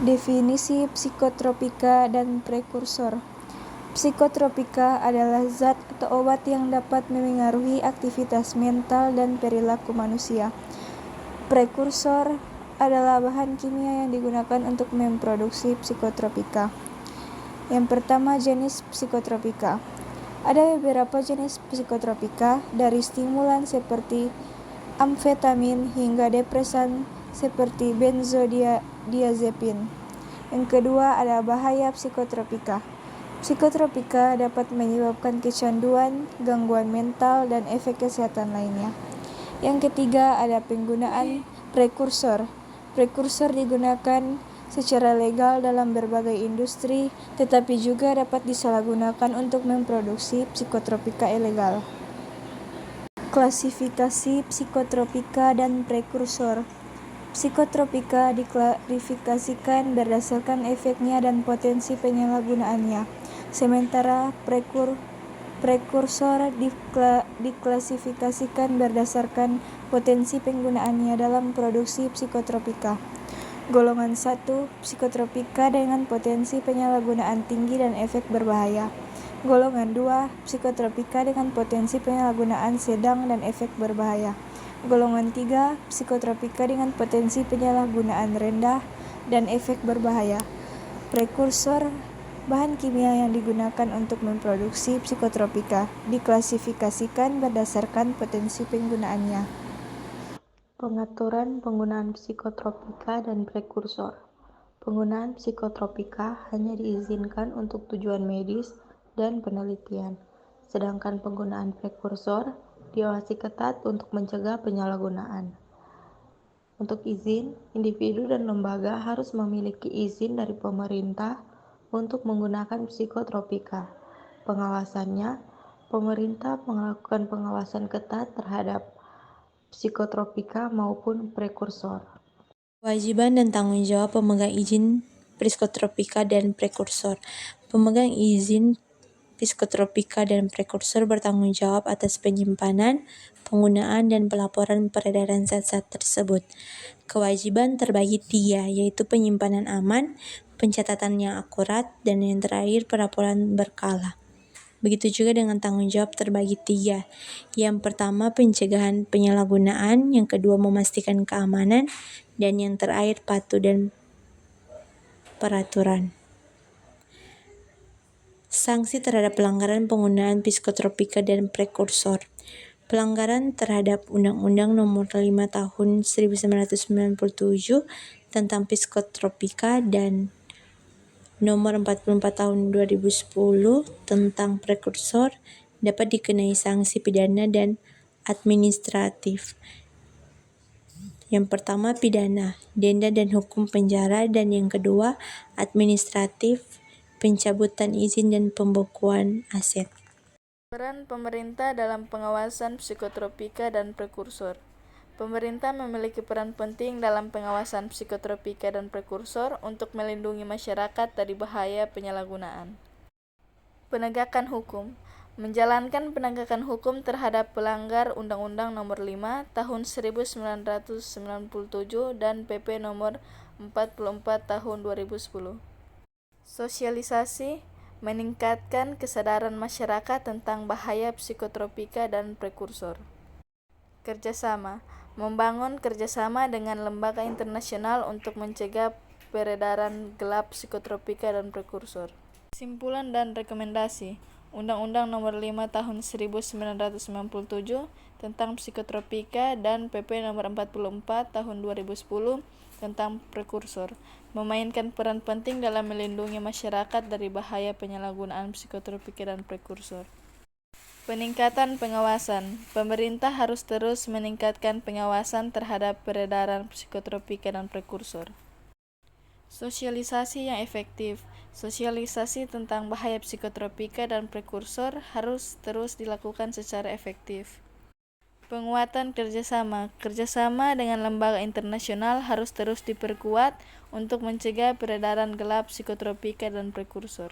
Definisi psikotropika dan prekursor. Psikotropika adalah zat atau obat yang dapat memengaruhi aktivitas mental dan perilaku manusia. Prekursor adalah bahan kimia yang digunakan untuk memproduksi psikotropika. Yang pertama, jenis psikotropika. Ada beberapa jenis psikotropika, dari stimulan seperti amfetamin hingga depresan seperti benzodiazepin. Yang kedua, ada bahaya psikotropika. Psikotropika dapat menyebabkan kecanduan, gangguan mental, dan efek kesehatan lainnya. Yang ketiga, ada penggunaan prekursor. Prekursor digunakan secara legal dalam berbagai industri, tetapi juga dapat disalahgunakan untuk memproduksi psikotropika ilegal. Klasifikasi psikotropika dan prekursor. Psikotropika diklasifikasikan berdasarkan efeknya dan potensi penyalahgunaannya, sementara prekursor diklasifikasikan berdasarkan potensi penggunaannya dalam produksi psikotropika. Golongan 1, psikotropika dengan potensi penyalahgunaan tinggi dan efek berbahaya. Golongan 2, psikotropika dengan potensi penyalahgunaan sedang dan efek berbahaya. Golongan 3, psikotropika dengan potensi penyalahgunaan rendah dan efek berbahaya. Prekursor, bahan kimia yang digunakan untuk memproduksi psikotropika, diklasifikasikan berdasarkan potensi penggunaannya. Pengaturan penggunaan psikotropika dan prekursor. Penggunaan psikotropika hanya diizinkan untuk tujuan medis dan penelitian, sedangkan penggunaan prekursor diawasi ketat untuk mencegah penyalahgunaan. Untuk izin, individu dan lembaga harus memiliki izin dari pemerintah untuk menggunakan psikotropika. Pengawasannya, pemerintah melakukan pengawasan ketat terhadap psikotropika maupun prekursor. Kewajiban dan tanggung jawab pemegang izin psikotropika dan prekursor. Pemegang izin psikotropika dan prekursor bertanggung jawab atas penyimpanan, penggunaan, dan pelaporan peredaran zat-zat tersebut. Kewajiban terbagi 3, yaitu penyimpanan aman, pencatatan yang akurat, dan yang terakhir pelaporan berkala. Begitu juga dengan tanggung jawab terbagi 3. Yang pertama, pencegahan penyalahgunaan, yang kedua memastikan keamanan, dan yang terakhir patuh dan peraturan. Sanksi terhadap pelanggaran penggunaan psikotropika dan prekursor. Pelanggaran terhadap Undang-Undang Nomor 5 Tahun 1997 tentang psikotropika dan Nomor 44 Tahun 2010 tentang prekursor dapat dikenai sanksi pidana dan administratif. Yang pertama, pidana, denda dan hukum penjara, dan yang kedua, administratif, pencabutan izin dan pembekuan aset. Peran pemerintah dalam pengawasan psikotropika dan prekursor. Pemerintah memiliki peran penting dalam pengawasan psikotropika dan prekursor untuk melindungi masyarakat dari bahaya penyalahgunaan. Penegakan hukum. Menjalankan penegakan hukum terhadap pelanggar Undang-Undang Nomor 5 Tahun 1997 dan PP Nomor 44 Tahun 2010. Sosialisasi, meningkatkan kesadaran masyarakat tentang bahaya psikotropika dan prekursor. Kerjasama, membangun kerjasama dengan lembaga internasional untuk mencegah peredaran gelap psikotropika dan prekursor. Kesimpulan dan rekomendasi. Undang-Undang Nomor 5 Tahun 1997 tentang psikotropika dan PP Nomor 44 Tahun 2010 tentang prekursor memainkan peran penting dalam melindungi masyarakat dari bahaya penyalahgunaan psikotropika dan prekursor. Peningkatan pengawasan. Pemerintah harus terus meningkatkan pengawasan terhadap peredaran psikotropika dan prekursor. Sosialisasi yang efektif. Sosialisasi tentang bahaya psikotropika dan prekursor harus terus dilakukan secara efektif. Penguatan kerjasama. Kerjasama dengan lembaga internasional harus terus diperkuat untuk mencegah peredaran gelap psikotropika dan prekursor.